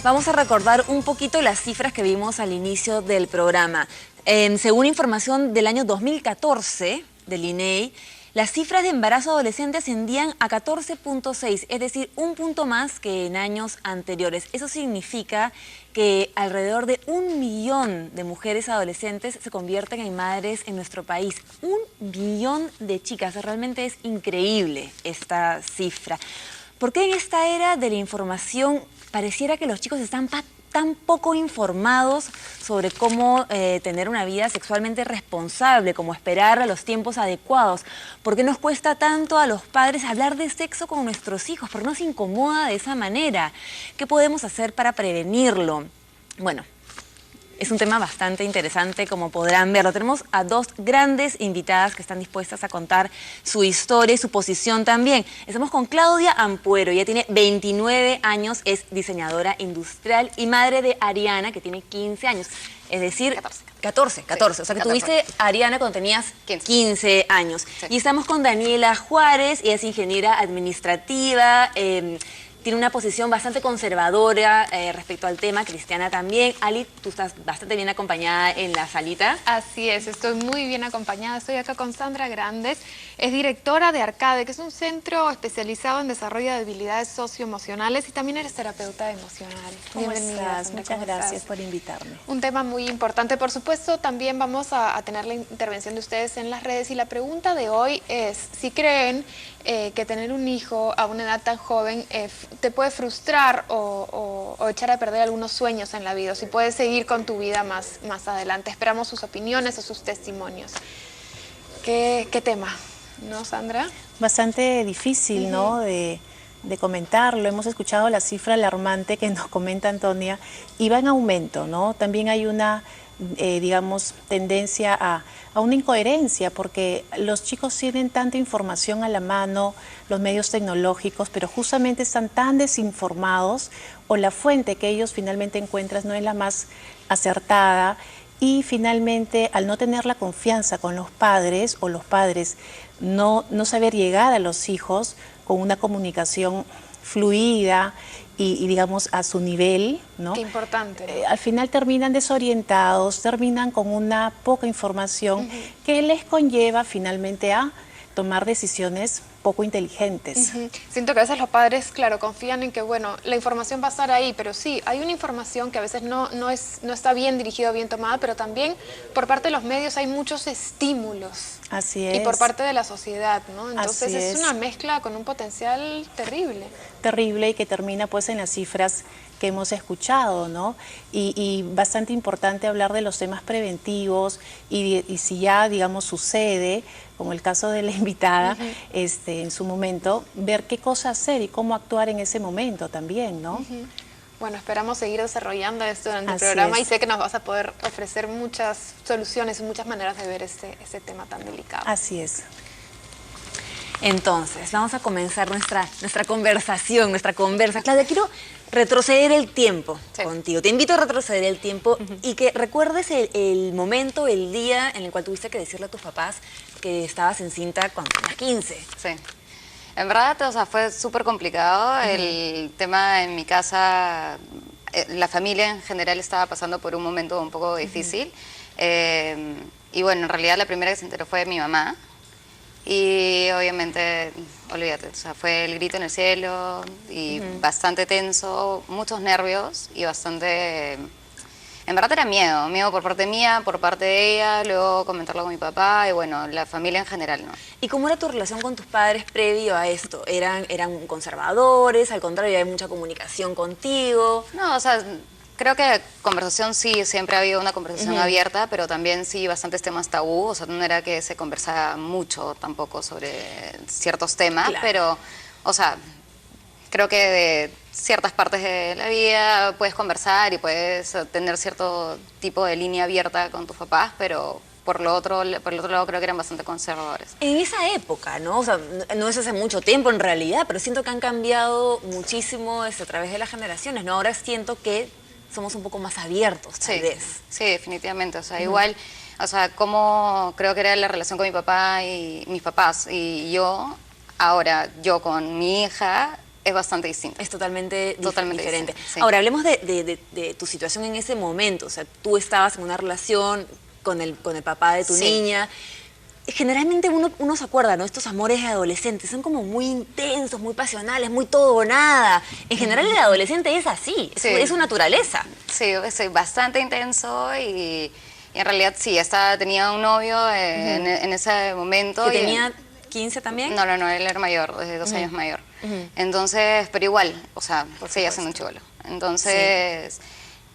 Vamos a recordar un poquito las cifras que vimos al inicio del programa. Según información del año 2014 del INEI, las cifras de embarazo adolescente ascendían a 14.6, es decir, un punto más que en años anteriores. Eso significa que alrededor de 1 millón de mujeres adolescentes se convierten en madres en nuestro país. 1 millón de chicas, realmente es increíble esta cifra. ¿Por qué en esta era de la información pareciera que los chicos están tan poco informados sobre cómo tener una vida sexualmente responsable, como esperar a los tiempos adecuados? ¿Por qué nos cuesta tanto a los padres hablar de sexo con nuestros hijos? ¿Por qué nos incomoda de esa manera? ¿Qué podemos hacer para prevenirlo? Bueno, es un tema bastante interesante, como podrán verlo. Tenemos a dos grandes invitadas que están dispuestas a contar su historia y su posición también. Estamos con Claudia Ampuero, ella tiene 29 años, es diseñadora industrial y madre de Ariana, que tiene 15 años. Es decir, 14. O sea, que 14. Tuviste a Ariana cuando tenías 15 años. Sí. Y estamos con Daniela Juárez, ella es ingeniera administrativa, tiene una posición bastante conservadora respecto al tema, cristiana también. Ali, tú estás bastante bien acompañada en la salita. Así es, estoy muy bien acompañada. Estoy acá con Sandra Grandes, es directora de Arcade, que es un centro especializado en desarrollo de habilidades socioemocionales, y también eres terapeuta emocional. Bienvenida, Sandra. Muchas gracias por invitarme. Un tema muy importante. Por supuesto, también vamos a tener la intervención de ustedes en las redes, y la pregunta de hoy es si creen que tener un hijo a una edad tan joven te puede frustrar o echar a perder algunos sueños en la vida, o si puedes seguir con tu vida más adelante. Esperamos sus opiniones o sus testimonios. ¿Qué tema? ¿No, Sandra? Bastante difícil, ¿no?, de comentarlo. Hemos escuchado la cifra alarmante que nos comenta Antonia y va en aumento, ¿no? También hay una, digamos, tendencia a una incoherencia, porque los chicos tienen tanta información a la mano, los medios tecnológicos, pero justamente están tan desinformados, o la fuente que ellos finalmente encuentran no es la más acertada, y finalmente al no tener la confianza con los padres, o los padres no saber llegar a los hijos con una comunicación fluida y digamos a su nivel, ¿no? Qué importante. Al final terminan desorientados, terminan con una poca información que les conlleva finalmente a tomar decisiones poco inteligentes. Siento que a veces los padres, claro, confían en que, bueno, la información va a estar ahí, pero sí, hay una información que a veces no está bien dirigida o bien tomada, pero también por parte de los medios hay muchos estímulos. Así es. Y por parte de la sociedad, ¿no? Entonces Así es una mezcla con un potencial terrible. Terrible, y que termina pues en las cifras que hemos escuchado, ¿no? Y bastante importante hablar de los temas preventivos y si ya, digamos, sucede, como el caso de la invitada, en su momento, ver qué cosa hacer y cómo actuar en ese momento también, ¿no? Bueno, esperamos seguir desarrollando esto durante el programa, y sé que nos vas a poder ofrecer muchas soluciones y muchas maneras de ver ese tema tan delicado. Así es. Entonces, vamos a comenzar nuestra conversación, nuestra conversa. Claudia, quiero retroceder el tiempo contigo. Te invito a retroceder el tiempo y que recuerdes el momento, el día en el cual tuviste que decirle a tus papás que estabas encinta cuando tenías 15. Sí. En verdad, o sea, fue súper complicado. El tema en mi casa, la familia en general estaba pasando por un momento un poco difícil. Y bueno, en realidad la primera que se enteró fue mi mamá. Y obviamente, olvídate, o sea, fue el grito en el cielo y bastante tenso, muchos nervios y bastante... En verdad era miedo por parte mía, por parte de ella, luego comentarlo con mi papá y bueno, la familia en general, ¿no? ¿Y cómo era tu relación con tus padres previo a esto? ¿Eran conservadores? ¿Al contrario, hay mucha comunicación contigo? No, o sea... Creo que conversación sí, siempre ha habido una conversación abierta, pero también sí bastantes temas tabú, o sea, no era que se conversaba mucho tampoco sobre ciertos temas, pero, o sea, creo que de ciertas partes de la vida puedes conversar y puedes tener cierto tipo de línea abierta con tus papás, pero por el otro lado creo que eran bastante conservadores. En esa época, ¿no? O sea, no es hace mucho tiempo en realidad, pero siento que han cambiado muchísimo a través de las generaciones, ¿no? Ahora siento que somos un poco más abiertos, tal vez. Sí, definitivamente. O sea, igual, o sea, como creo que era la relación con mi papá y mis papás y yo, ahora yo con mi hija, es bastante distinto. Es totalmente diferente. Distinto, sí. Ahora, hablemos de tu situación en ese momento. O sea, tú estabas en una relación con el papá de tu niña. Generalmente uno se acuerda, ¿no? Estos amores de adolescentes son como muy intensos, muy pasionales, muy todo o nada. En general el adolescente es así, es su naturaleza. Sí, es bastante intenso y en realidad sí, tenía un novio en ese momento. ¿Que tenía 15 también? No, él era mayor, 2 años mayor. Entonces, pero igual, o sea, seguía siendo un chibolo. Entonces,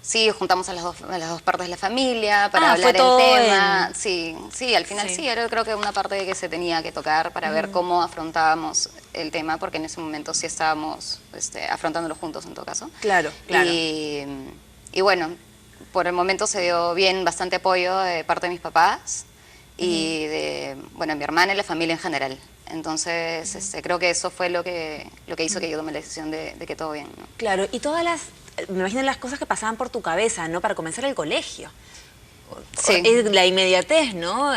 sí, juntamos a las dos partes de la familia para hablar del tema. Sí, al final sí, era creo que una parte que se tenía que tocar para ver cómo afrontábamos el tema, porque en ese momento sí estábamos afrontándolo juntos en todo caso. Claro. Y bueno, por el momento se dio bastante apoyo de parte de mis papás y de mi hermana y la familia en general. Entonces, creo que eso fue lo que hizo que yo tome la decisión de que todo bien, ¿no? Claro, y me imagino las cosas que pasaban por tu cabeza, ¿no? Para comenzar el colegio. Sí. Es la inmediatez, ¿no?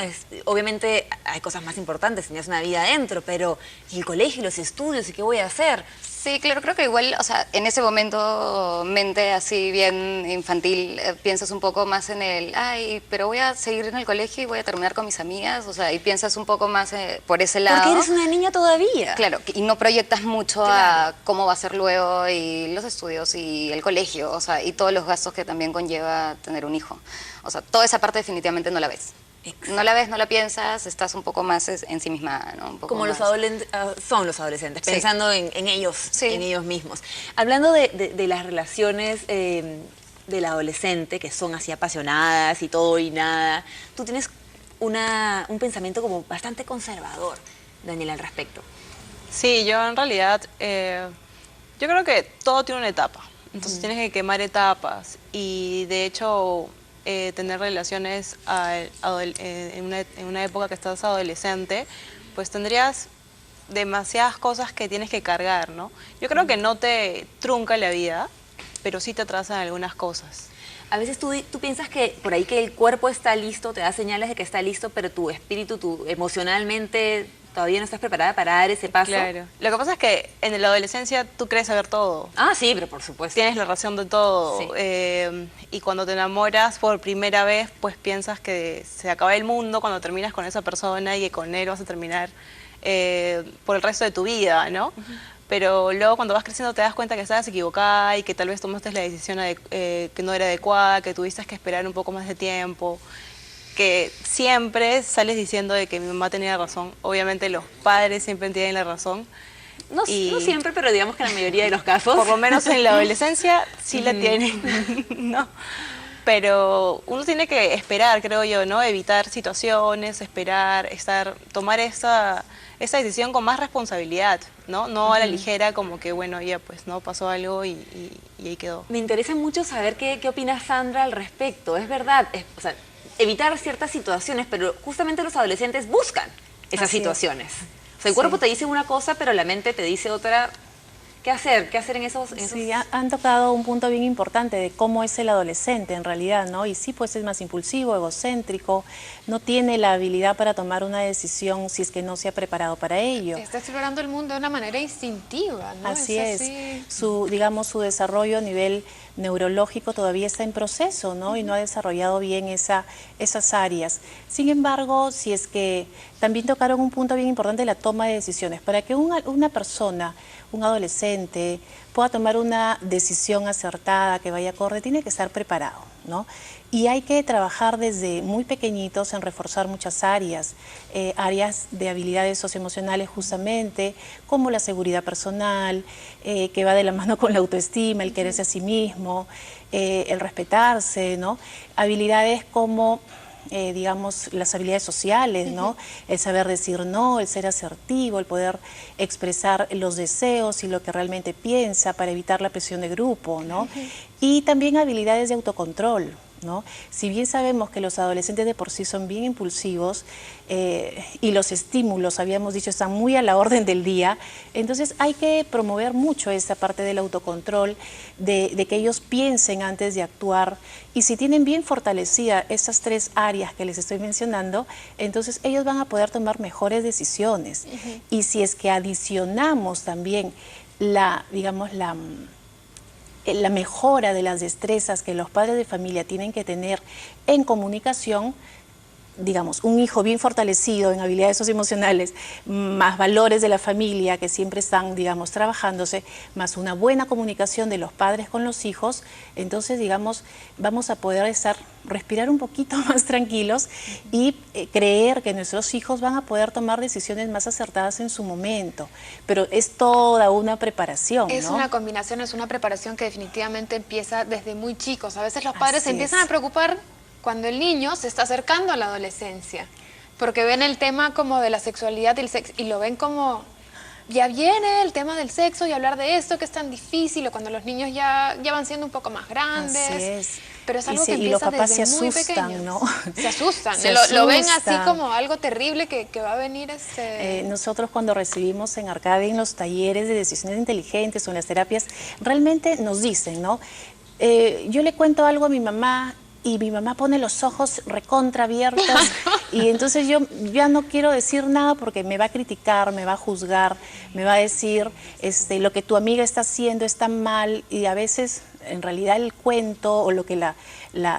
Obviamente hay cosas más importantes, tenías una vida adentro, pero el colegio, los estudios, ¿y qué voy a hacer? Sí, claro, creo que igual, o sea, en ese momento, mente así bien infantil, piensas un poco más en pero voy a seguir en el colegio y voy a terminar con mis amigas, o sea, y piensas un poco más por ese lado. Porque eres una niña todavía. Claro, y no proyectas mucho a cómo va a ser luego y los estudios y el colegio, o sea, y todos los gastos que también conlleva tener un hijo. O sea, toda esa parte definitivamente no la ves. Exacto. No la ves, no la piensas, estás un poco más ensimismada, ¿no? Un poco como más. Son los adolescentes, pensando en ellos, sí, en ellos mismos. Hablando de las relaciones del adolescente, que son así apasionadas y todo y nada, tú tienes un pensamiento como bastante conservador, Daniela, al respecto. Sí, yo en realidad, yo creo que todo tiene una etapa, entonces tienes que quemar etapas y de hecho tener relaciones en una época que estás adolescente, pues tendrías demasiadas cosas que tienes que cargar, ¿no? Yo creo que no te trunca la vida, pero sí te atrasan algunas cosas. A veces tú piensas que por ahí que el cuerpo está listo, te da señales de que está listo, pero tu espíritu, emocionalmente, todavía no estás preparada para dar ese paso. Claro. Lo que pasa es que en la adolescencia tú crees saber todo. Ah, sí, pero por supuesto. Tienes la razón de todo. Sí. Y cuando te enamoras por primera vez, pues piensas que se acaba el mundo cuando terminas con esa persona y que con él vas a terminar por el resto de tu vida, ¿no? Pero luego cuando vas creciendo te das cuenta que estabas equivocada y que tal vez tomaste la decisión que no era adecuada, que tuviste que esperar un poco más de tiempo, que siempre sales diciendo de que mi mamá tenía razón. Obviamente los padres siempre tienen la razón. No siempre, pero digamos que en la mayoría de los casos. Por lo menos en la adolescencia sí la tienen, ¿no? Pero uno tiene que esperar, creo yo, ¿no? Evitar situaciones, tomar esa decisión con más responsabilidad, ¿no? No a la ligera, como que, bueno, ya pues, ¿no? Pasó algo y ahí quedó. Me interesa mucho saber qué opina Sandra al respecto. Es verdad, o sea, evitar ciertas situaciones, pero justamente los adolescentes buscan esas situaciones. O sea, el cuerpo te dice una cosa, pero la mente te dice otra. ¿Qué hacer? ¿Qué hacer en esos...? Sí, han tocado un punto bien importante de cómo es el adolescente en realidad, ¿no? Y sí, pues es más impulsivo, egocéntrico, no tiene la habilidad para tomar una decisión si es que no se ha preparado para ello. Está explorando el mundo de una manera instintiva, ¿no? Así es. Su desarrollo a nivel neurológico todavía está en proceso, ¿no? Y no ha desarrollado bien esas áreas. Sin embargo, si es que también tocaron un punto bien importante de la toma de decisiones. Para que una persona, un adolescente, pueda tomar una decisión acertada, que vaya acorde, tiene que estar preparado, ¿no? Y hay que trabajar desde muy pequeñitos en reforzar muchas áreas de habilidades socioemocionales justamente, como la seguridad personal, que va de la mano con la autoestima, el quererse a sí mismo, el respetarse, ¿no? Habilidades como digamos, las habilidades sociales, ¿no? El saber decir no, el ser asertivo, el poder expresar los deseos y lo que realmente piensa para evitar la presión de grupo, ¿no? Y también habilidades de autocontrol, ¿no? Si bien sabemos que los adolescentes de por sí son bien impulsivos y los estímulos, habíamos dicho, están muy a la orden del día, entonces hay que promover mucho esa parte del autocontrol, de que ellos piensen antes de actuar, y si tienen bien fortalecidas esas 3 áreas que les estoy mencionando, entonces ellos van a poder tomar mejores decisiones. Y si es que adicionamos también digamos, la mejora de las destrezas que los padres de familia tienen que tener en comunicación, digamos, un hijo bien fortalecido en habilidades socioemocionales, más valores de la familia que siempre están, digamos, trabajándose, más una buena comunicación de los padres con los hijos, entonces, digamos, vamos a poder respirar un poquito más tranquilos y creer que nuestros hijos van a poder tomar decisiones más acertadas en su momento. Pero es toda una preparación, Es ¿no? una combinación, es una preparación que definitivamente empieza desde muy chicos. A veces los padres se Así empiezan es. a preocupar cuando el niño se está acercando a la adolescencia, porque ven el tema como de la sexualidad y el sexo, y lo ven como, ya viene el tema del sexo y hablar de esto que es tan difícil, o cuando los niños ya van siendo un poco más grandes. Así es. Pero es Y algo sí, que y los empieza papás desde se muy asustan, pequeños. ¿no? Se asustan, Se lo ven así asustan. como algo terrible que va a venir Nosotros cuando recibimos en Arcadia en los talleres de decisiones inteligentes o en las terapias, realmente nos dicen, ¿no? Yo le cuento algo a mi mamá y mi mamá pone los ojos recontra abiertos y entonces yo ya no quiero decir nada porque me va a criticar, me va a juzgar, me va a decir lo que tu amiga está haciendo está mal, y a veces en realidad el cuento o lo que la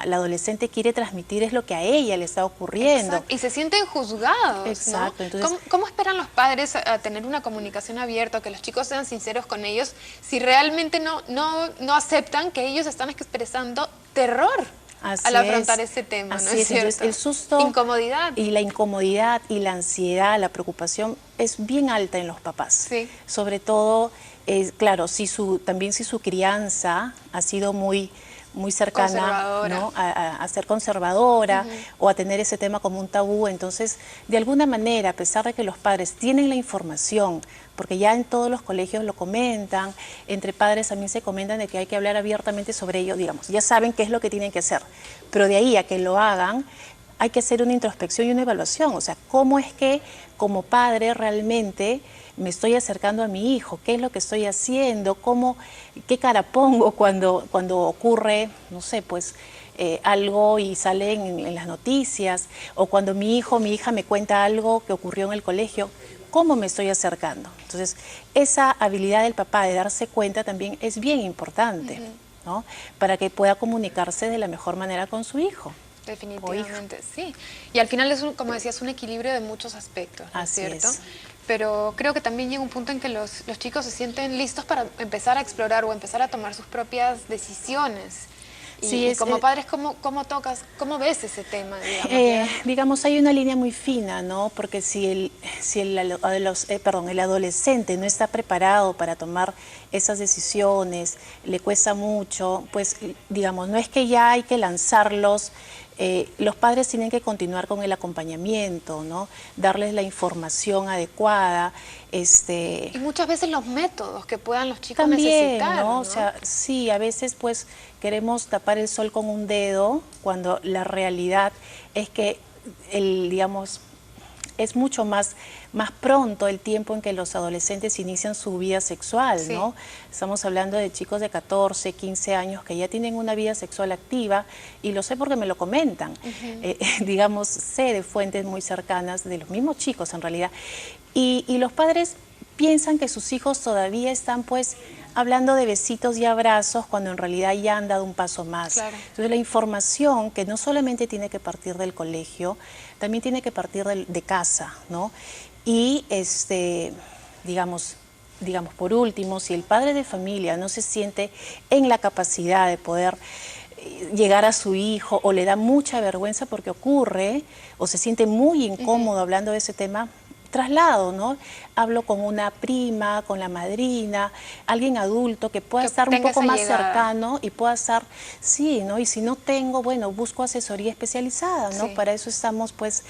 adolescente quiere transmitir es lo que a ella le está ocurriendo. Exacto. Y se sienten juzgados, Exacto. ¿no? Entonces, ¿Cómo esperan los padres a tener una comunicación abierta, que los chicos sean sinceros con ellos, si realmente no aceptan que ellos están expresando terror al afrontar ese tema? Así ¿no es cierto? Entonces, el susto, incomodidad. y la incomodidad y la ansiedad, la preocupación es bien alta en los papás. Sí. Sobre todo, claro, también si su crianza ha sido muy cercana, Conservadora. ¿no? a ser conservadora, o a tener ese tema como un tabú. Entonces, de alguna manera, a pesar de que los padres tienen la información, porque ya en todos los colegios lo comentan, entre padres también se comentan de que hay que hablar abiertamente sobre ello, digamos, ya saben qué es lo que tienen que hacer, pero de ahí a que lo hagan, hay que hacer una introspección y una evaluación. O sea, ¿cómo es que como padre realmente me estoy acercando a mi hijo? ¿Qué es lo que estoy haciendo? ¿Qué cara pongo cuando ocurre, no sé, pues algo y sale en las noticias? O cuando mi hijo o mi hija me cuenta algo que ocurrió en el colegio, ¿cómo me estoy acercando? Entonces, esa habilidad del papá de darse cuenta también es bien importante, ¿no? Para que pueda comunicarse de la mejor manera con su hijo. Definitivamente, sí. Y al final es, como decías, un equilibrio de muchos aspectos, ¿no es Así cierto? es. Pero creo que también llega un punto en que los chicos se sienten listos para empezar a explorar o empezar a tomar sus propias decisiones. Y, Sí, y como padres, ¿cómo ves ese tema? Digamos, hay una línea muy fina, ¿no? Porque si el adolescente no está preparado para tomar esas decisiones, le cuesta mucho, pues, digamos, no es que ya hay que lanzarlos. Los padres tienen que continuar con el acompañamiento, ¿no? Darles la información adecuada. Y muchas veces los métodos que puedan los chicos También, necesitar, ¿no? ¿no? O sea, sí, a veces pues queremos tapar el sol con un dedo, cuando la realidad es que digamos, es mucho más pronto el tiempo en que los adolescentes inician su vida sexual, Sí. ¿no? Estamos hablando de chicos de 14, 15 años que ya tienen una vida sexual activa, y lo sé porque me lo comentan. Digamos, sé de fuentes muy cercanas de los mismos chicos en realidad. Y los padres piensan que sus hijos todavía están pues hablando de besitos y abrazos, cuando en realidad ya han dado un paso más. Claro. Entonces la información, que no solamente tiene que partir del colegio, también tiene que partir de casa, ¿no? Y digamos, por último, si el padre de familia no se siente en la capacidad de poder llegar a su hijo, o le da mucha vergüenza porque ocurre, o se siente muy incómodo hablando de ese tema, traslado, ¿no? Hablo con una prima, con la madrina, alguien adulto que pueda estar un tenga poco esa más llegada. cercano y pueda estar, sí, ¿no? Y si no tengo, bueno, busco asesoría especializada, ¿no? Sí. Para eso estamos, pues,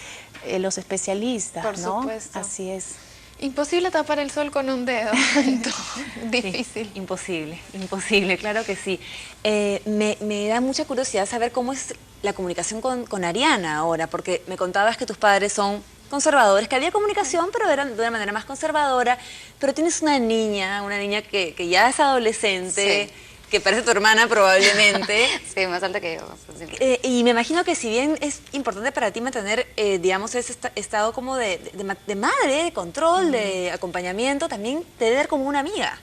los especialistas, Por ¿no? supuesto. Así es. Imposible tapar el sol con un dedo. Difícil. Sí, imposible, claro que sí. Me da mucha curiosidad saber cómo es la comunicación con Ariana ahora, porque me contabas que tus padres son conservadores, que había comunicación, pero eran de una manera más conservadora, pero tienes una niña que ya es adolescente, Sí. que parece tu hermana probablemente. Sí, más alta que yo. Y me imagino que si bien es importante para ti mantener, digamos, ese estado como de madre, de control, de acompañamiento, también tener como una amiga.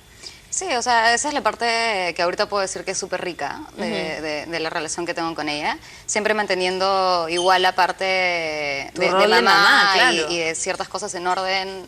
Sí, o sea, esa es la parte que ahorita puedo decir que es súper rica de la relación que tengo con ella. Siempre manteniendo igual la parte de rol de mamá, claro. y de ciertas cosas en orden,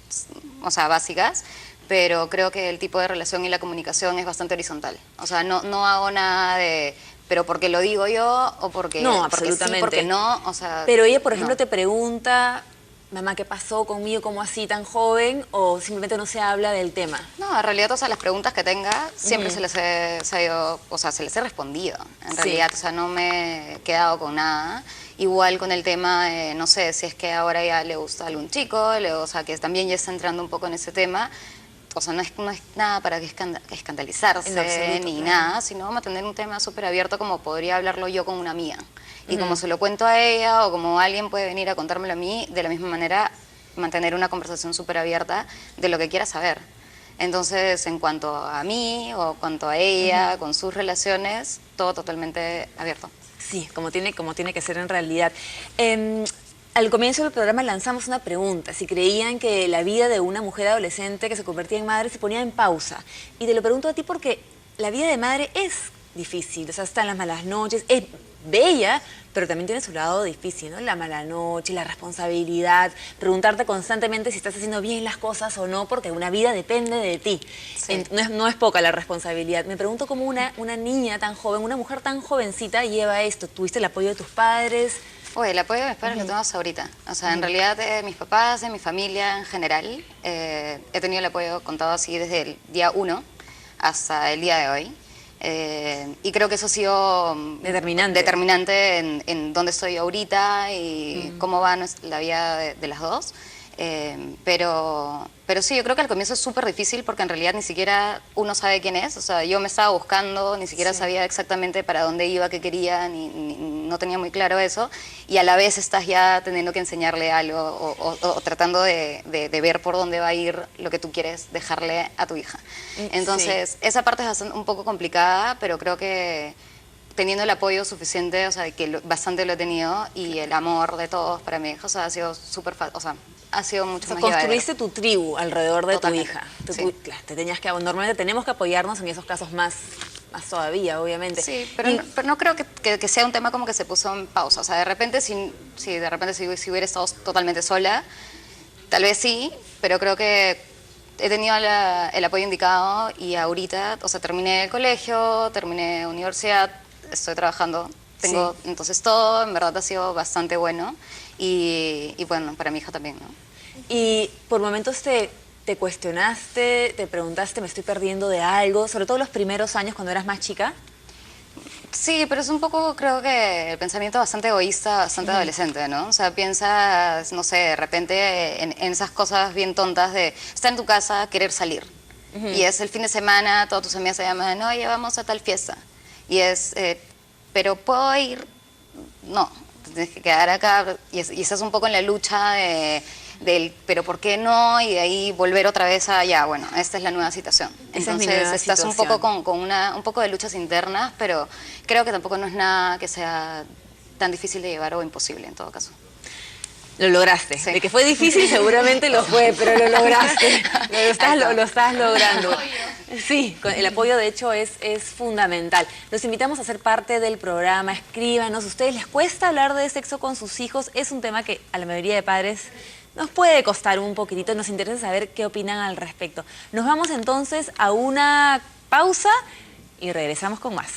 o sea, básicas. Pero creo que el tipo de relación y la comunicación es bastante horizontal. O sea, no hago nada de... pero porque lo digo yo o porque, No, porque absolutamente. sí, porque no, o sea... Pero ella, por ejemplo, no. te pregunta, mamá, ¿qué pasó conmigo? ¿Cómo así tan joven? ¿O simplemente no se habla del tema? No, en realidad, o sea, las preguntas que tenga siempre se les he respondido. En Sí. realidad, o sea, no me he quedado con nada. Igual con el tema, no sé, si es que ahora ya le gusta a algún chico, o sea, que también ya está entrando un poco en ese tema. O sea, no es nada para que escandalizarse En lo absoluto, ni claro. nada, sino mantener un tema súper abierto como podría hablarlo yo con una amiga. Y como se lo cuento a ella o como alguien puede venir a contármelo a mí, de la misma manera mantener una conversación súper abierta de lo que quiera saber. Entonces, en cuanto a mí o cuanto a ella, con sus relaciones, todo totalmente abierto. Sí, como tiene que ser en realidad. Al comienzo del programa lanzamos una pregunta, si creían que la vida de una mujer adolescente que se convertía en madre se ponía en pausa. Y te lo pregunto a ti porque la vida de madre es difícil, o sea, están las malas noches, es bella, pero también tiene su lado difícil, ¿no? La mala noche, la responsabilidad, preguntarte constantemente si estás haciendo bien las cosas o no, porque una vida depende de ti. Sí. No es poca la responsabilidad. Me pregunto cómo una niña tan joven, una mujer tan jovencita lleva esto. ¿Tuviste el apoyo de tus padres? Oye, el apoyo de mis padres lo tengo hasta ahorita. O sea, en realidad de mis papás, de mi familia en general, he tenido el apoyo contado así desde el día 1 hasta el día de hoy. Y creo que eso ha sido determinante en dónde estoy ahorita y cómo va la vida de las dos. Pero sí, yo creo que al comienzo es súper difícil porque en realidad ni siquiera uno sabe quién es. O sea, yo me estaba buscando, ni siquiera sabía exactamente para dónde iba, qué quería, no tenía muy claro eso. Y a la vez estás ya teniendo que enseñarle algo o tratando de ver por dónde va a ir lo que tú quieres dejarle a tu hija. Entonces, esa parte es un poco complicada, pero creo que teniendo el apoyo suficiente, o sea, que bastante lo he tenido, y el amor de todos para mi hija, o sea, ha sido súper fácil, o sea, ha sido mucho más llevadero. Construiste tu tribu alrededor de Totalmente, tu hija. sí. Claro, normalmente tenemos que apoyarnos en esos casos más todavía, obviamente. Sí, pero no creo que sea un tema como que se puso en pausa. O sea, de repente, si hubiera estado totalmente sola, tal vez sí, pero creo que he tenido el apoyo indicado y ahorita, o sea, terminé el colegio, terminé universidad, estoy trabajando, entonces todo en verdad ha sido bastante bueno y bueno, para mi hija también, ¿no? Y por momentos te cuestionaste, te preguntaste, ¿me estoy perdiendo de algo? Sobre todo los primeros años cuando eras más chica. Sí, pero es un poco, creo que el pensamiento bastante egoísta, bastante adolescente, ¿no? O sea, piensas, no sé, de repente en esas cosas bien tontas de estar en tu casa, querer salir. Y es el fin de semana, todas tus amigas se llaman, oye, vamos a tal fiesta. Y es, pero ¿puedo ir? No, te tienes que quedar acá. Y estás un poco en la lucha del pero ¿por qué no? Y de ahí volver otra vez a, ya, bueno, esta es la nueva situación. Esa es mi Entonces nueva estás un situación. poco con un poco de luchas internas, pero creo que tampoco no es nada que sea tan difícil de llevar o imposible en todo caso. Lo lograste. Sí. De que fue difícil seguramente lo fue, pero lo lograste. Lo estás logrando. Sí, el apoyo de hecho es fundamental. Los invitamos a ser parte del programa, escríbanos. ¿A ustedes les cuesta hablar de sexo con sus hijos? Es un tema que a la mayoría de padres nos puede costar un poquitito. Nos interesa saber qué opinan al respecto. Nos vamos entonces a una pausa y regresamos con más.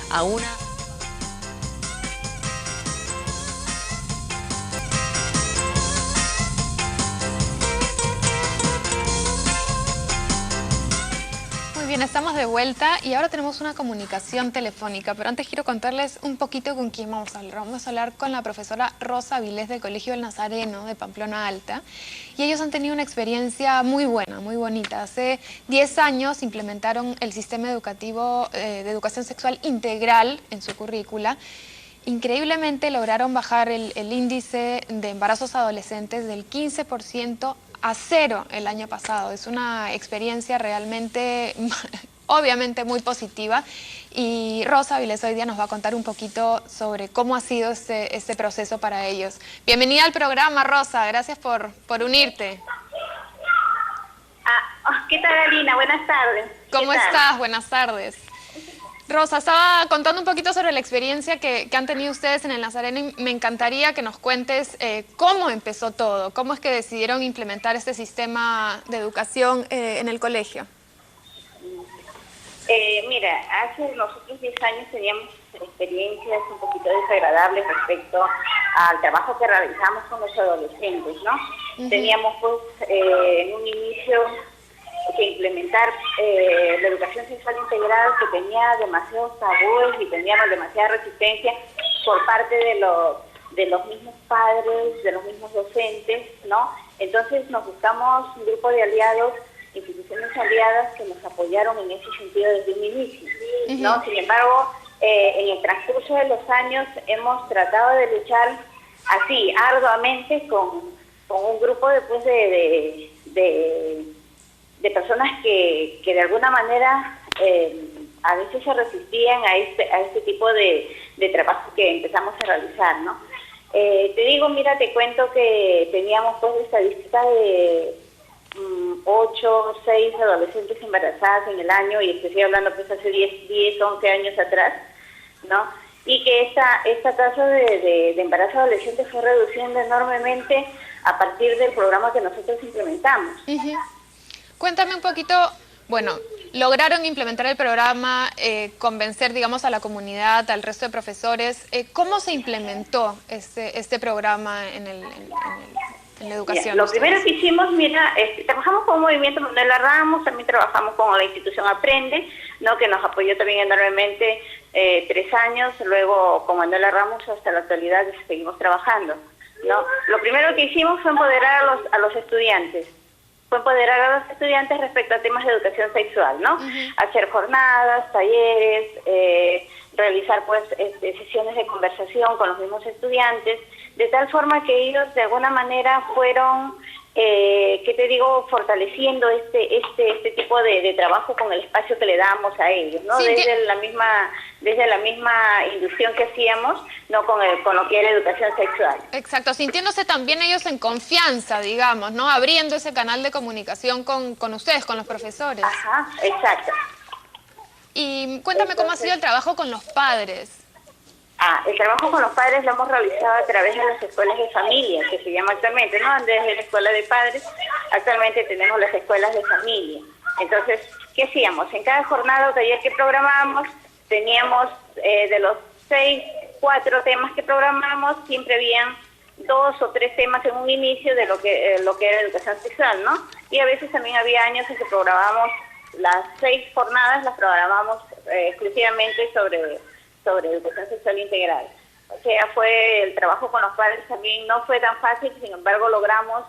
A una... Muy bien, estamos de vuelta y ahora tenemos una comunicación telefónica, pero antes quiero contarles un poquito con quién vamos a hablar. Vamos a hablar con la profesora Rosa Vilés del Colegio del Nazareno de Pamplona Alta y ellos han tenido una experiencia muy buena, muy bonita. Hace 10 años implementaron el sistema educativo de educación sexual integral en su currícula. Increíblemente lograron bajar el índice de embarazos adolescentes del 15% a 0 el año pasado. Es una experiencia realmente, obviamente muy positiva. Y Rosa Vilés hoy día nos va a contar un poquito sobre cómo ha sido este proceso para ellos. Bienvenida al programa, Rosa. Gracias por unirte. ¿Qué tal, Alina? Buenas tardes. ¿Cómo ¿Qué tal? estás? Buenas tardes. Rosa, estaba contando un poquito sobre la experiencia que han tenido ustedes en el Nazareno y me encantaría que nos cuentes cómo empezó todo, cómo es que decidieron implementar este sistema de educación en el colegio. Mira, hace nosotros 10 años teníamos experiencias un poquito desagradables respecto al trabajo que realizamos con los adolescentes, ¿no? Teníamos pues en un inicio que implementar la educación sexual integral, que tenía demasiados tabúes y teníamos demasiada resistencia por parte de los mismos padres, de los mismos docentes, ¿no? Entonces nos buscamos un grupo de aliados, instituciones aliadas que nos apoyaron en ese sentido desde un inicio, ¿no? Sin embargo, en el transcurso de los años hemos tratado de luchar así, arduamente, con un grupo después de personas que de alguna manera a veces se resistían a este tipo de trabajo que empezamos a realizar, ¿no? Te digo, mira, te cuento que teníamos pues estadística de 8, 6 adolescentes embarazadas en el año, y estoy hablando pues hace 10, 11 años atrás, ¿no? Y que esta tasa de embarazo adolescente fue reduciendo enormemente a partir del programa que nosotros implementamos. Cuéntame un poquito, bueno, lograron implementar el programa, convencer, digamos, a la comunidad, al resto de profesores. ¿Cómo se implementó este programa en la educación? Lo primero que hicimos, mira, trabajamos con Movimiento Manuela Ramos, también trabajamos con la institución Aprende, ¿no? Que nos apoyó también enormemente 3 años, luego con Manuela Ramos hasta la actualidad seguimos trabajando, ¿no? Lo primero que hicimos fue empoderar a los estudiantes. Respecto a temas de educación sexual, ¿no? Hacer jornadas, talleres, realizar pues sesiones de conversación con los mismos estudiantes, de tal forma que ellos de alguna manera fueron, ¿qué te digo?, fortaleciendo este tipo de trabajo con el espacio que le dábamos a ellos, ¿no? Sí, desde la misma inducción que hacíamos, no con lo que era educación sexual. Exacto, sintiéndose también ellos en confianza, digamos, ¿no? Abriendo ese canal de comunicación con ustedes, con los profesores. Ajá, exacto. Y cuéntame cómo ha sido el trabajo con los padres. El trabajo con los padres lo hemos realizado a través de las escuelas de familia, que se llama actualmente, ¿no? Desde la escuela de padres, actualmente tenemos las escuelas de familia. Entonces, ¿qué hacíamos? En cada jornada o taller que programábamos, teníamos de los 6, 4 temas que programamos, siempre habían 2 o 3 temas en un inicio de lo que era educación sexual, ¿no? Y a veces también había años en que programábamos las 6 jornadas, las programábamos exclusivamente sobre educación sexual integral. O sea, el trabajo con los padres también no fue tan fácil, sin embargo logramos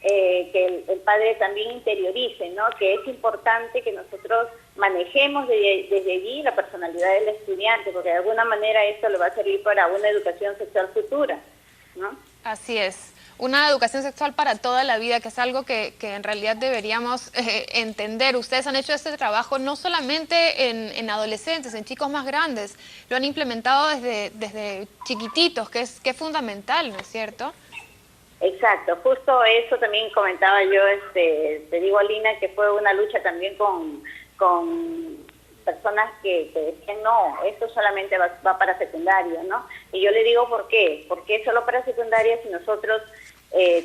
que el padre también interiorice, ¿no? Que es importante que nosotros manejemos desde allí la personalidad del estudiante, porque de alguna manera esto le va a servir para una educación sexual futura, ¿no? Así es. Una educación sexual para toda la vida, que es algo que en realidad deberíamos entender. Ustedes han hecho este trabajo no solamente en adolescentes, en chicos más grandes, lo han implementado desde chiquititos, que es fundamental, ¿no es cierto? Exacto, justo eso también comentaba yo, te digo, Alina, que fue una lucha también con personas que decían, no, esto solamente va para secundaria, ¿no? Y yo le digo, ¿por qué? ¿Por qué solo para secundaria si nosotros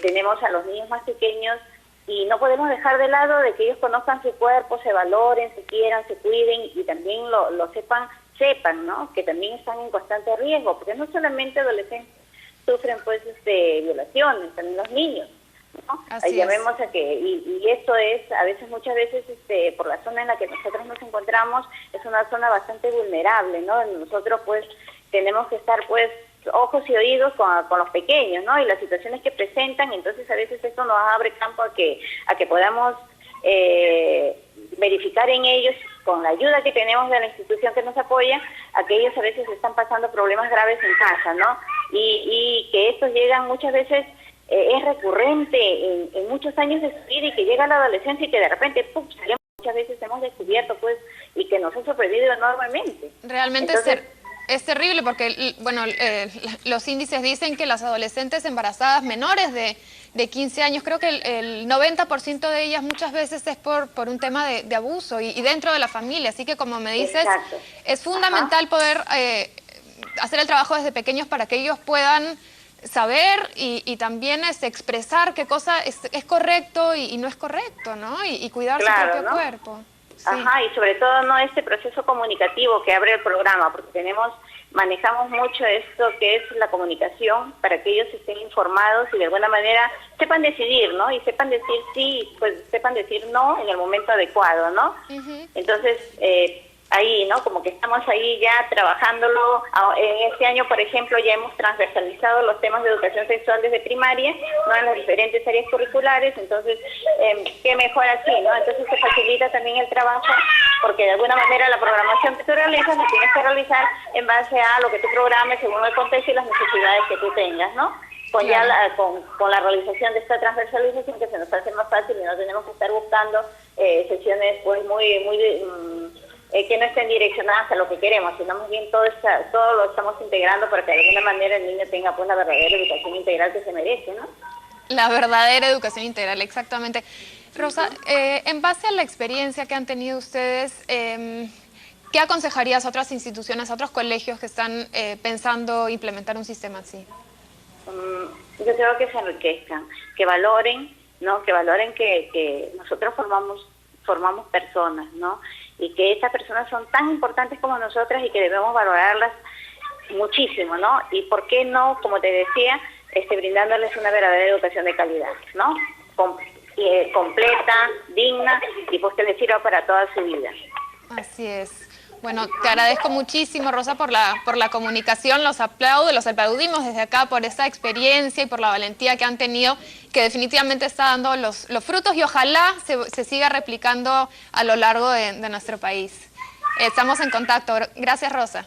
tenemos a los niños más pequeños y no podemos dejar de lado de que ellos conozcan su cuerpo, se valoren, se quieran, se cuiden y también lo sepan, ¿no? Que también están en constante riesgo, porque no solamente adolescentes sufren pues violaciones, también los niños, ¿no? Llamemos a que, y esto es, a veces, muchas veces, por la zona en la que nosotros nos encontramos, es una zona bastante vulnerable, ¿no? Nosotros pues tenemos que estar pues ojos y oídos con los pequeños, ¿no? Y las situaciones que presentan, entonces a veces esto nos abre campo a que podamos verificar en ellos, con la ayuda que tenemos de la institución que nos apoya, a que ellos a veces están pasando problemas graves en casa, ¿no? Y que estos llegan muchas veces, es recurrente en muchos años de su vida, y que llega a la adolescencia y que de repente, ¡pum!, muchas veces hemos descubierto, pues, y que nos ha sorprendido enormemente. Realmente entonces, Es terrible porque, bueno, los índices dicen que las adolescentes embarazadas menores de 15 años, creo que el 90% de ellas muchas veces es por un tema de abuso y dentro de la familia. Así que, como me dices, Exacto. es fundamental poder hacer el trabajo desde pequeños para que ellos puedan saber y también expresar qué cosa es correcto y no es correcto, ¿no? Y cuidar su propio cuerpo. Sí. Ajá, y sobre todo no este proceso comunicativo que abre el programa, porque manejamos mucho esto que es la comunicación para que ellos estén informados y de alguna manera sepan decidir, ¿no? Y sepan decir sí, pues sepan decir no en el momento adecuado, ¿no? Entonces, ahí, ¿no? Como que estamos ahí ya trabajándolo. En este año, por ejemplo, ya hemos transversalizado los temas de educación sexual desde primaria, ¿no? En las diferentes áreas curriculares, entonces, qué mejor así, ¿no? Entonces se facilita también el trabajo, porque de alguna manera la programación que tú realizas la tienes que realizar en base a lo que tú programes según el contexto y las necesidades que tú tengas, ¿no? Con la realización de esta transversalización que se nos hace más fácil y no tenemos que estar buscando sesiones pues que no estén direccionadas a lo que queremos, sino más bien todo lo estamos integrando para que de alguna manera el niño tenga pues la verdadera educación integral que se merece, ¿no? La verdadera educación integral, exactamente. Rosa, en base a la experiencia que han tenido ustedes, ¿qué aconsejarías a otras instituciones, a otros colegios que están pensando implementar un sistema así? Yo creo que se enriquezcan, que valoren, ¿no? Que valoren que nosotros formamos personas, ¿no? Y que estas personas son tan importantes como nosotras y que debemos valorarlas muchísimo, ¿no? Y por qué no, como te decía, brindándoles una verdadera educación de calidad, ¿no? Completa, digna y pues que les sirva para toda su vida. Así es. Bueno, te agradezco muchísimo, Rosa, por la comunicación, los aplaudimos desde acá por esa experiencia y por la valentía que han tenido, que definitivamente está dando los frutos y ojalá se siga replicando a lo largo de nuestro país. Estamos en contacto. Gracias, Rosa.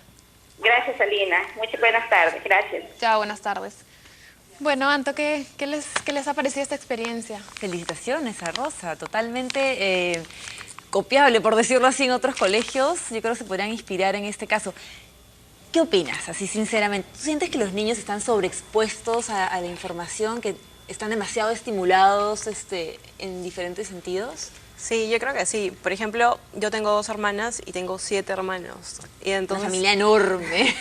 Gracias, Alina. Muchas buenas tardes. Gracias. Chao, buenas tardes. Bueno, Anto, ¿qué les ha parecido esta experiencia? Felicitaciones a Rosa, totalmente copiable, por decirlo así, en otros colegios. Yo creo que se podrían inspirar en este caso. ¿Qué opinas, así sinceramente? ¿Tú sientes que los niños están sobreexpuestos a la información, que están demasiado estimulados en diferentes sentidos? Sí, yo creo que sí. Por ejemplo, yo tengo 2 hermanas y tengo 7 hermanos. Y entonces... Una familia enorme.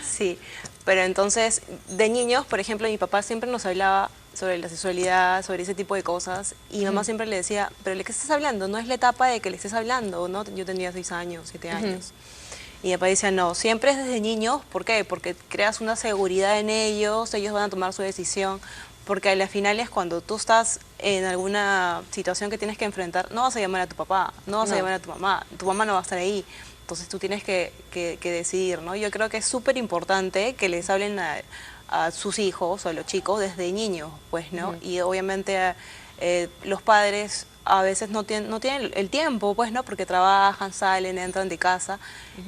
Sí, pero entonces, de niños, por ejemplo, mi papá siempre nos hablaba sobre la sexualidad, sobre ese tipo de cosas, y mi mamá siempre le decía, pero ¿de qué estás hablando? No es la etapa de que le estés hablando, ¿no? Yo tenía 6 años, 7 años. Y mi papá decía, no, siempre es desde niños. ¿Por qué? Porque creas una seguridad en ellos van a tomar su decisión, porque al final es cuando tú estás en alguna situación que tienes que enfrentar, no vas a llamar a tu papá, no vas a llamar a tu mamá no va a estar ahí. Entonces tú tienes que decidir, ¿no? Yo creo que es súper importante que les hablen a sus hijos o a los chicos desde niños, pues, ¿no? Y obviamente los padres a veces no tienen el tiempo, pues, ¿no? Porque trabajan, salen, entran de casa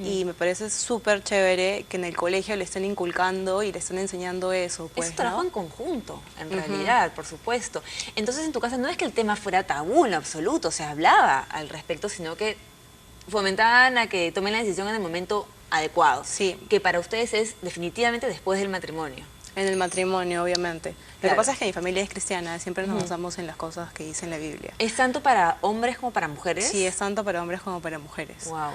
y me parece súper chévere que en el colegio le estén inculcando y le estén enseñando eso, pues, es un trabajo en conjunto, en realidad, por supuesto. Entonces, en tu casa no es que el tema fuera tabú en absoluto, se hablaba al respecto, sino que fomentaban a que tomen la decisión en el momento adecuado. Sí. Que para ustedes es definitivamente después del matrimonio. En el matrimonio, obviamente. Lo Claro. que pasa es que mi familia es cristiana, siempre nos basamos en las cosas que dice en la Biblia. ¿Es tanto para hombres como para mujeres? Sí, es tanto para hombres como para mujeres. Wow.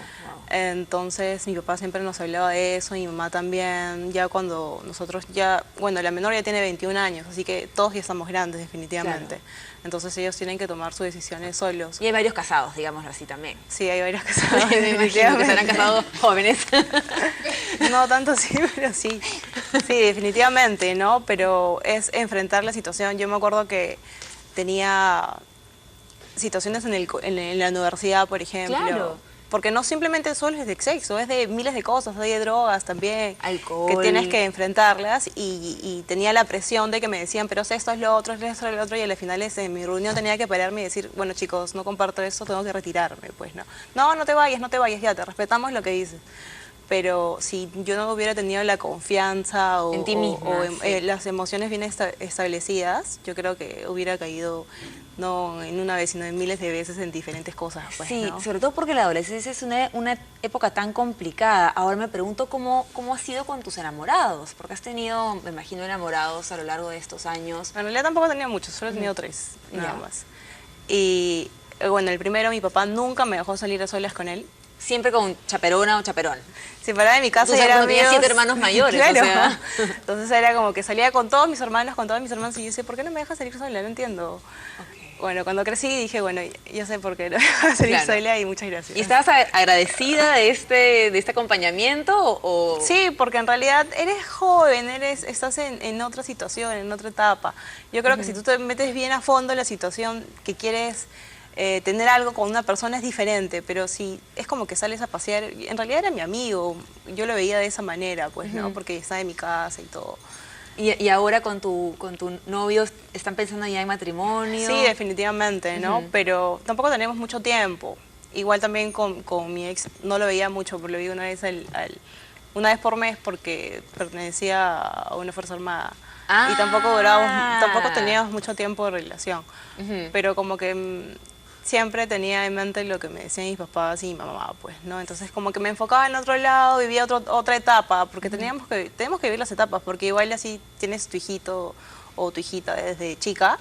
Entonces mi papá siempre nos hablaba de eso, mi mamá también, ya cuando nosotros bueno, la menor ya tiene 21 años, así que todos ya estamos grandes definitivamente. Claro. Entonces ellos tienen que tomar sus decisiones solos. Y hay varios casados, digámoslo así también. Sí, hay varios casados. Me imagino que serán casados jóvenes. No tanto así, pero sí. Sí, definitivamente, ¿no? Pero es enfrentar la situación. Yo me acuerdo que tenía situaciones en la universidad, por ejemplo. Claro. Porque no simplemente solo es de sexo, es de miles de cosas, hay de drogas también. Alcohol. Que tienes que enfrentarlas y tenía la presión de que me decían, pero esto es lo otro, es lo otro, y al final en mi reunión tenía que pararme y decir, bueno chicos, no comparto esto, tengo que retirarme, pues no. No te vayas, ya, te respetamos lo que dices. pero si yo no hubiera tenido la confianza en ti misma, las emociones bien establecidas, yo creo que hubiera caído no en una vez, sino en miles de veces en diferentes cosas. Pues, sí, ¿no? sobre todo porque la adolescencia es una época tan complicada. Ahora me pregunto cómo ha sido con tus enamorados, porque has tenido, me imagino, enamorados a lo largo de estos años. En realidad tampoco tenía muchos, solo he tenido 3, nada Ya. más. Y bueno, el primero, mi papá nunca me dejó salir a solas con él. Siempre con chaperona o chaperón. Si paraba de mi casa Tú y sabes, era cuando tenías 7 hermanos mayores, claro. o sea. Entonces era como que salía con todos mis hermanos, y yo decía, ¿por qué no me dejas salir sola? No entiendo. Okay. Bueno, cuando crecí dije, bueno, yo sé por qué no me dejas salir Claro. sola y muchas gracias. ¿Y estabas agradecida de este acompañamiento o...? Sí, porque en realidad eres joven, estás en otra situación, en otra etapa. Yo creo que si tú te metes bien a fondo en la situación que quieres tener algo con una persona es diferente, pero si es como que sales a pasear, en realidad era mi amigo, yo lo veía de esa manera, pues, ¿no? Porque estaba en mi casa y todo. ¿Y ahora con tu novio están pensando ya en matrimonio? Sí, definitivamente, ¿no? Pero tampoco tenemos mucho tiempo. Igual también con mi ex no lo veía mucho, pero lo vi una vez una vez por mes porque pertenecía a una fuerza armada. Ah. Y tampoco teníamos mucho tiempo de relación. Pero como que siempre tenía en mente lo que me decían mis papás y mi mamá, pues, ¿no? Entonces como que me enfocaba en otro lado, vivía otra etapa, porque tenemos que vivir las etapas, porque igual así tienes tu hijito o tu hijita desde chica,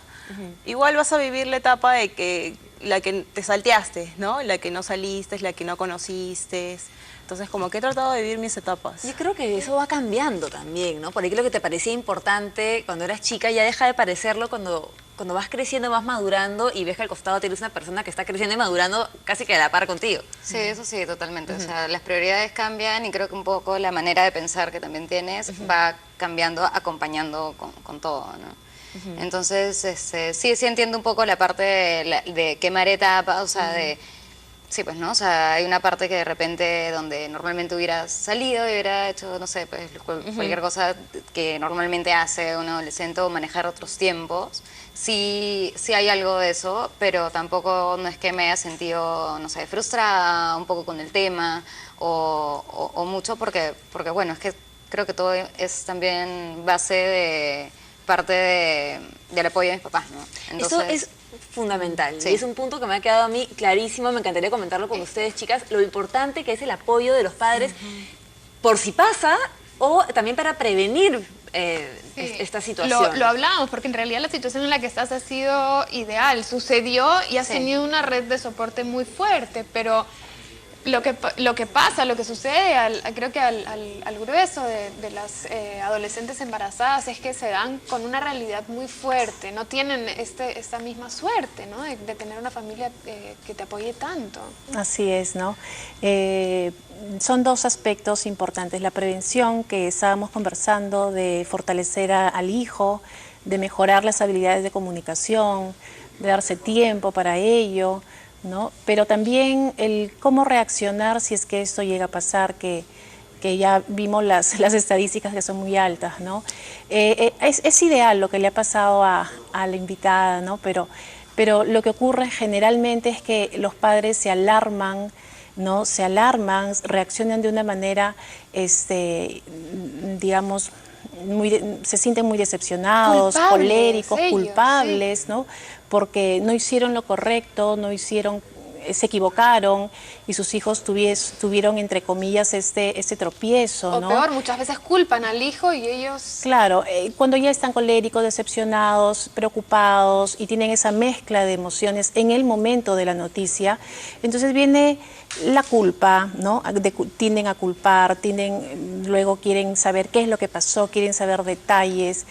igual vas a vivir la etapa de que la que te salteaste, ¿no? La que no saliste, la que no conociste. Entonces como que he tratado de vivir mis etapas. Yo creo que eso va cambiando también, ¿no? Por ahí que lo que te parecía importante cuando eras chica ya deja de parecerlo cuando vas creciendo, vas madurando y ves que al costado tienes una persona que está creciendo y madurando casi que a la par contigo. Sí, eso sí, totalmente. O sea, las prioridades cambian y creo que un poco la manera de pensar que también tienes va cambiando, acompañando con todo, ¿no? Entonces, sí entiendo un poco la parte de quemar etapas, o sea, sí, pues, ¿no? O sea, hay una parte que de repente donde normalmente hubiera salido y hubiera hecho, no sé, pues cualquier cosa que normalmente hace un adolescente o manejar otros tiempos. Sí hay algo de eso, pero tampoco no es que me haya sentido, no sé, frustrada un poco con el tema o mucho porque, bueno, es que creo que todo es también base de parte del apoyo de mis papás, ¿no? Entonces, eso es fundamental. Sí. Y es un punto que me ha quedado a mí clarísimo, me encantaría comentarlo con ustedes, chicas, lo importante que es el apoyo de los padres por si pasa o también para prevenir esta situación. Lo hablábamos, porque en realidad la situación en la que estás ha sido ideal, sucedió y has tenido una red de soporte muy fuerte, pero lo que pasa, lo que sucede, creo que al grueso de las adolescentes embarazadas es que se dan con una realidad muy fuerte, no tienen esta misma suerte, ¿no? de tener una familia que te apoye tanto. Así es, ¿no? Son dos aspectos importantes, la prevención que estábamos conversando, de fortalecer al hijo, de mejorar las habilidades de comunicación, de darse tiempo para ello, ¿no? Pero también el cómo reaccionar si es que esto llega a pasar, que ya vimos las estadísticas que son muy altas, ¿no? Es ideal lo que le ha pasado a la invitada, ¿no? Pero lo que ocurre generalmente es que los padres se alarman, ¿no? Se alarman, reaccionan de una manera, digamos, se sienten muy decepcionados, Culpables, coléricos, ellos, culpables, sí. ¿no? Porque no hicieron lo correcto, se equivocaron y sus hijos tuvieron, entre comillas, este tropiezo, O ¿no? peor, muchas veces culpan al hijo y ellos... Claro, cuando ya están coléricos, decepcionados, preocupados y tienen esa mezcla de emociones en el momento de la noticia, entonces viene la culpa, ¿no? Tienden a culpar, luego quieren saber qué es lo que pasó, quieren saber detalles,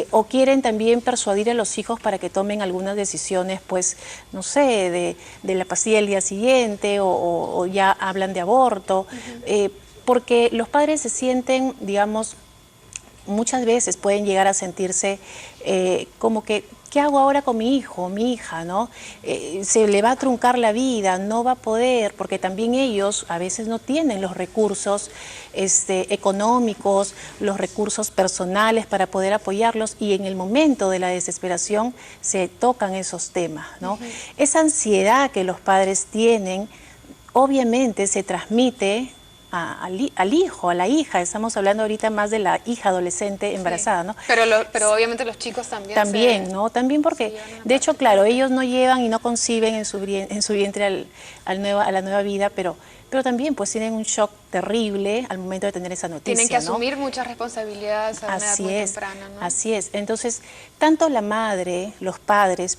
o quieren también persuadir a los hijos para que tomen algunas decisiones, pues, no sé, de la pastilla del día siguiente, o ya hablan de aborto, porque los padres se sienten, digamos, muchas veces pueden llegar a sentirse como que, ¿qué hago ahora con mi hijo, mi hija, ¿no? Se le va a truncar la vida, no va a poder, porque también ellos a veces no tienen los recursos económicos, los recursos personales para poder apoyarlos, y en el momento de la desesperación se tocan esos temas, ¿no? Esa ansiedad que los padres tienen, obviamente se transmite al hijo, a la hija. Estamos hablando ahorita más de la hija adolescente embarazada, ¿no? Pero obviamente los chicos también. También, ¿no? También porque, de hecho, claro, ellos no llevan y no conciben en su vientre a la nueva vida, pero también pues tienen un shock terrible al momento de tener esa noticia. Tienen que asumir muchas responsabilidades a una edad muy temprana, ¿no? Así es. Entonces, tanto la madre, los padres,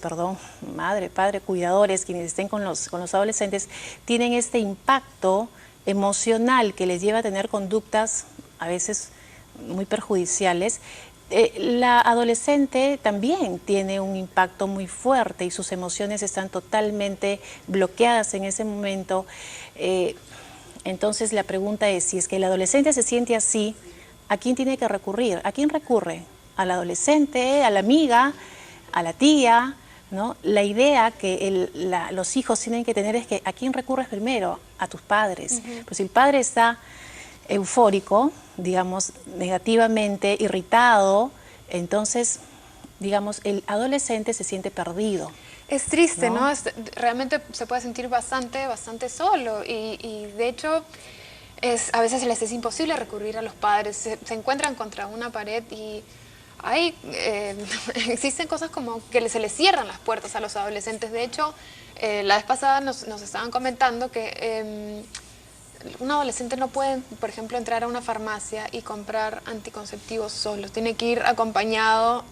madre, padre, cuidadores, quienes estén con los adolescentes, tienen este impacto emocional que les lleva a tener conductas a veces muy perjudiciales. La adolescente también tiene un impacto muy fuerte y sus emociones están totalmente bloqueadas en ese momento. Entonces la pregunta es, si es que el adolescente se siente así, ¿a quién tiene que recurrir? ¿A quién recurre? ¿Al adolescente, a la amiga, a la tía? ¿No? La idea que los hijos tienen que tener es que ¿a quién recurres primero? A tus padres. Pues si el padre está eufórico, digamos, negativamente, irritado, entonces, digamos, el adolescente se siente perdido. Es triste, ¿no? Realmente se puede sentir bastante solo y de hecho a veces les es imposible recurrir a los padres, se encuentran contra una pared y existen cosas como que se les cierran las puertas a los adolescentes. De hecho, la vez pasada nos estaban comentando que un adolescente no puede, por ejemplo, entrar a una farmacia y comprar anticonceptivos solos. Tiene que ir acompañado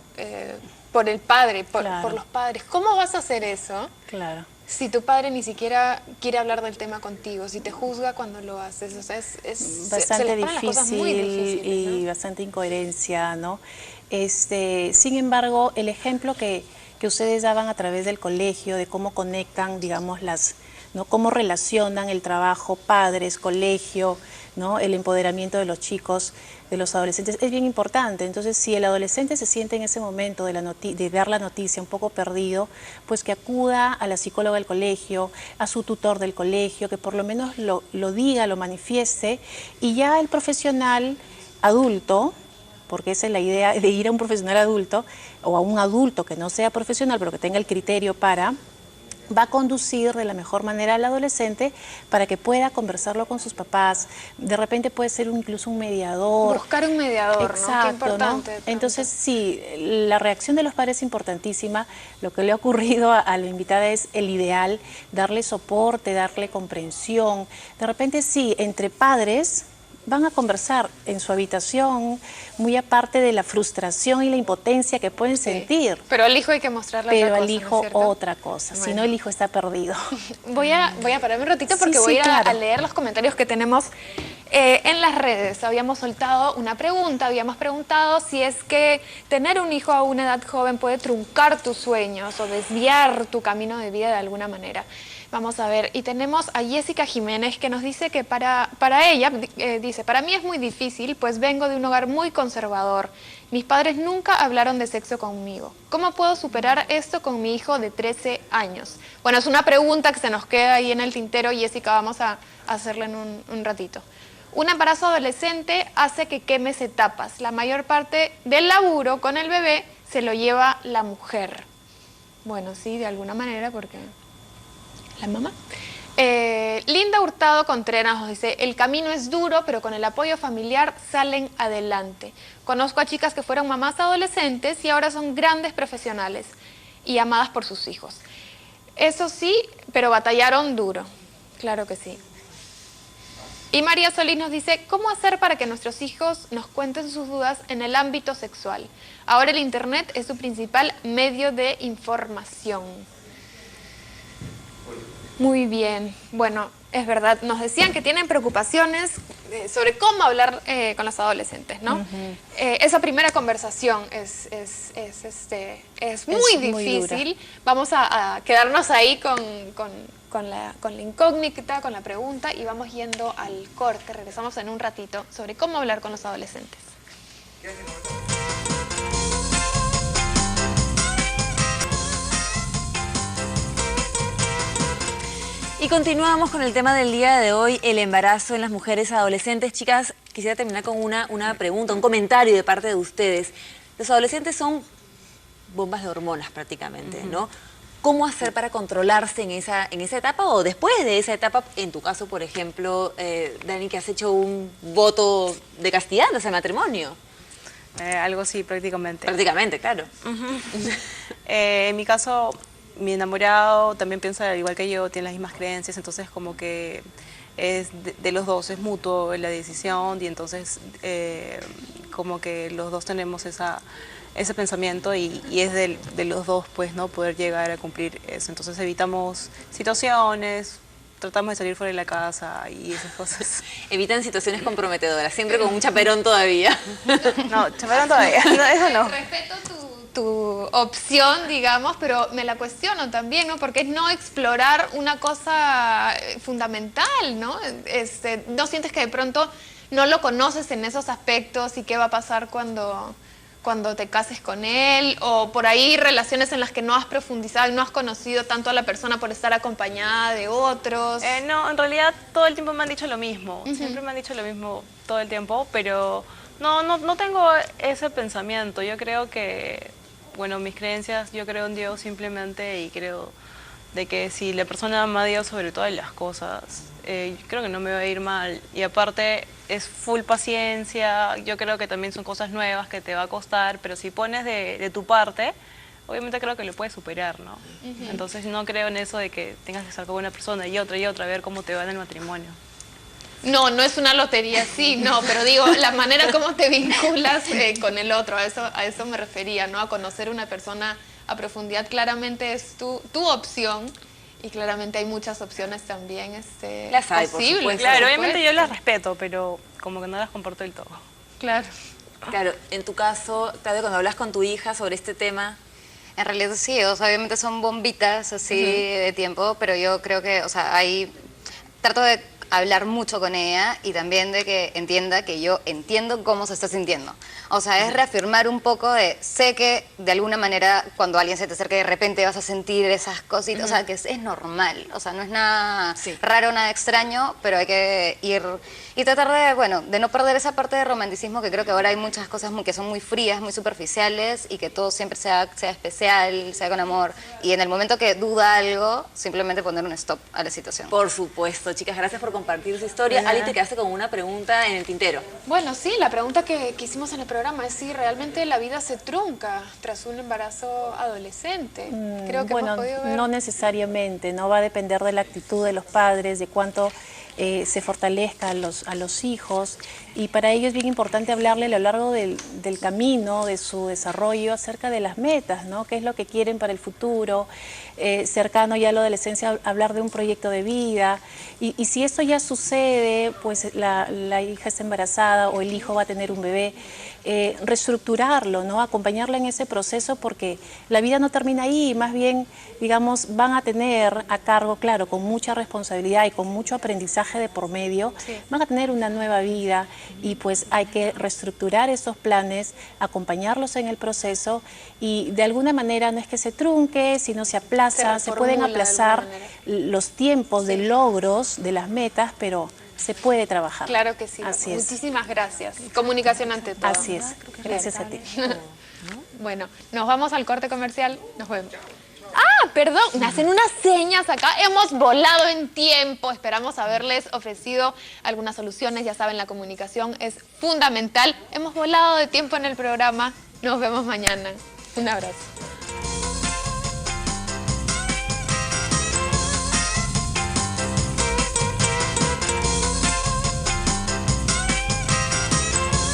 por el padre, por los padres. ¿Cómo vas a hacer eso? Claro. Si tu padre ni siquiera quiere hablar del tema contigo, si te juzga cuando lo haces, o sea, bastante difícil, muy difíciles, ¿no? Y bastante incoherencia, ¿no? Sin embargo, el ejemplo que ustedes daban a través del colegio, de cómo conectan, digamos, ¿no? Cómo relacionan el trabajo, padres, colegio, ¿no? El empoderamiento de los chicos, de los adolescentes, es bien importante. Entonces, si el adolescente se siente en ese momento de ver la noticia un poco perdido, pues que acuda a la psicóloga del colegio, a su tutor del colegio, que por lo menos lo diga, lo manifieste, y ya el profesional adulto, porque esa es la idea de ir a un profesional adulto, o a un adulto que no sea profesional, pero que tenga el criterio va a conducir de la mejor manera al adolescente para que pueda conversarlo con sus papás. De repente puede ser incluso un mediador. Buscar un mediador, exacto, ¿no? Qué importante. ¿no? Entonces, sí, la reacción de los padres es importantísima. Lo que le ha ocurrido a la invitada es el ideal, darle soporte, darle comprensión. De repente, sí, entre padres van a conversar en su habitación, muy aparte de la frustración y la impotencia que pueden sentir. Pero al hijo hay que mostrarle otra cosa, Pero al hijo ¿no es otra cosa, si no el hijo está perdido. Voy a pararme un ratito porque voy a ir a leer los comentarios que tenemos en las redes. Habíamos soltado una pregunta, habíamos preguntado si es que tener un hijo a una edad joven puede truncar tus sueños o desviar tu camino de vida de alguna manera. Vamos a ver, y tenemos a Jessica Jiménez que nos dice que para ella, dice, para mí es muy difícil, pues vengo de un hogar muy conservador. Mis padres nunca hablaron de sexo conmigo. ¿Cómo puedo superar esto con mi hijo de 13 años? Bueno, es una pregunta que se nos queda ahí en el tintero, Jessica, vamos a hacerla en un ratito. Un embarazo adolescente hace que quemes etapas. La mayor parte del laburo con el bebé se lo lleva la mujer. Bueno, sí, de alguna manera, porque... ¿La mamá? Linda Hurtado Contreras nos dice, el camino es duro, pero con el apoyo familiar salen adelante. Conozco a chicas que fueron mamás adolescentes y ahora son grandes profesionales y amadas por sus hijos. Eso sí, pero batallaron duro. Claro que sí. Y María Solís nos dice, ¿cómo hacer para que nuestros hijos nos cuenten sus dudas en el ámbito sexual? Ahora el internet es su principal medio de información. Muy bien, bueno, es verdad, nos decían que tienen preocupaciones sobre cómo hablar con los adolescentes, ¿no? Esa primera conversación es muy difícil. Vamos a quedarnos ahí con la incógnita, con la pregunta y vamos yendo al corte. Regresamos en un ratito sobre cómo hablar con los adolescentes. Y continuamos con el tema del día de hoy, el embarazo en las mujeres adolescentes. Chicas, quisiera terminar con una pregunta, un comentario de parte de ustedes. Los adolescentes son bombas de hormonas prácticamente, ¿no? ¿Cómo hacer para controlarse en esa etapa o después de esa etapa? En tu caso, por ejemplo, Dani, que has hecho un voto de castidad hacia el matrimonio. Algo así, prácticamente. Prácticamente, claro. En mi caso, mi enamorado también piensa igual que yo, tiene las mismas creencias, entonces como que es de los dos, es mutuo la decisión y entonces como que los dos tenemos ese pensamiento y es de los dos, pues, ¿no? Poder llegar a cumplir eso. Entonces evitamos situaciones, tratamos de salir fuera de la casa y esas cosas. Evitan situaciones comprometedoras, siempre con un chaperón todavía. No, chaperón todavía, no, eso no. Respeto tu opción, digamos, pero me la cuestiono también, ¿no? Porque es no explorar una cosa fundamental, ¿no? ¿No sientes que de pronto no lo conoces en esos aspectos y qué va a pasar cuando te cases con él? O por ahí relaciones en las que no has profundizado y no has conocido tanto a la persona por estar acompañada de otros. No, en realidad todo el tiempo me han dicho lo mismo. Siempre me han dicho lo mismo todo el tiempo, pero no tengo ese pensamiento. Yo creo que, bueno, mis creencias, yo creo en Dios simplemente y creo de que si la persona ama a Dios sobre todas las cosas, creo que no me va a ir mal. Y aparte es full paciencia, yo creo que también son cosas nuevas que te va a costar, pero si pones de tu parte, obviamente creo que lo puedes superar, ¿no? Entonces no creo en eso de que tengas que estar con una persona y otra, a ver cómo te va en el matrimonio. No es una lotería, sí, no, pero digo, la manera como te vinculas con el otro, a eso me refería, ¿no? A conocer una persona a profundidad, claramente es tu opción y claramente hay muchas opciones también las hay, posibles. por supuesto. Claro, obviamente yo las respeto, pero como que no las comparto del todo. Claro. Claro, en tu caso, Claudia, cuando hablas con tu hija sobre este tema... En realidad sí, o sea, obviamente son bombitas así de tiempo, pero yo creo que, o sea, ahí trato de hablar mucho con ella y también de que entienda que yo entiendo cómo se está sintiendo. O sea, es reafirmar un poco de, sé que de alguna manera cuando alguien se te acerca de repente vas a sentir esas cositas, o sea, que es normal, o sea, no es nada raro, nada extraño, pero hay que ir y tratar de, bueno, de no perder esa parte de romanticismo que creo que ahora hay muchas cosas que son muy frías, muy superficiales y que todo siempre sea especial, sea con amor y en el momento que duda algo, simplemente poner un stop a la situación. Por supuesto, chicas, gracias por compartir su historia. Ali, te quedaste con una pregunta en el tintero. Bueno, sí, la pregunta que hicimos en el programa es si realmente la vida se trunca tras un embarazo adolescente. Creo que bueno, hemos podido ver... no necesariamente, no va a depender de la actitud de los padres, de cuánto se fortalezca a los hijos, y para ello es bien importante hablarle a lo largo del camino, de su desarrollo, acerca de las metas, ¿no? ¿Qué es lo que quieren para el futuro? Cercano ya a la adolescencia, hablar de un proyecto de vida, y si esto ya sucede, pues la hija está embarazada o el hijo va a tener un bebé, reestructurarlo, ¿no? Acompañarla en ese proceso, porque la vida no termina ahí, más bien, digamos, van a tener a cargo, claro, con mucha responsabilidad y con mucho aprendizaje de por medio, van a tener una nueva vida y pues hay que reestructurar esos planes, acompañarlos en el proceso y de alguna manera no es que se trunque, sino se aplaza, se pueden aplazar los tiempos de logros de las metas, pero se puede trabajar. Claro que sí. Así es. Muchísimas gracias. Comunicación ante todo. Así es. Gracias a ti. Bueno, nos vamos al corte comercial. Nos vemos. Ah, perdón, me hacen unas señas acá. Hemos volado en tiempo. Esperamos haberles ofrecido algunas soluciones. Ya saben, la comunicación es fundamental. Hemos volado de tiempo en el programa. Nos vemos mañana. Un abrazo.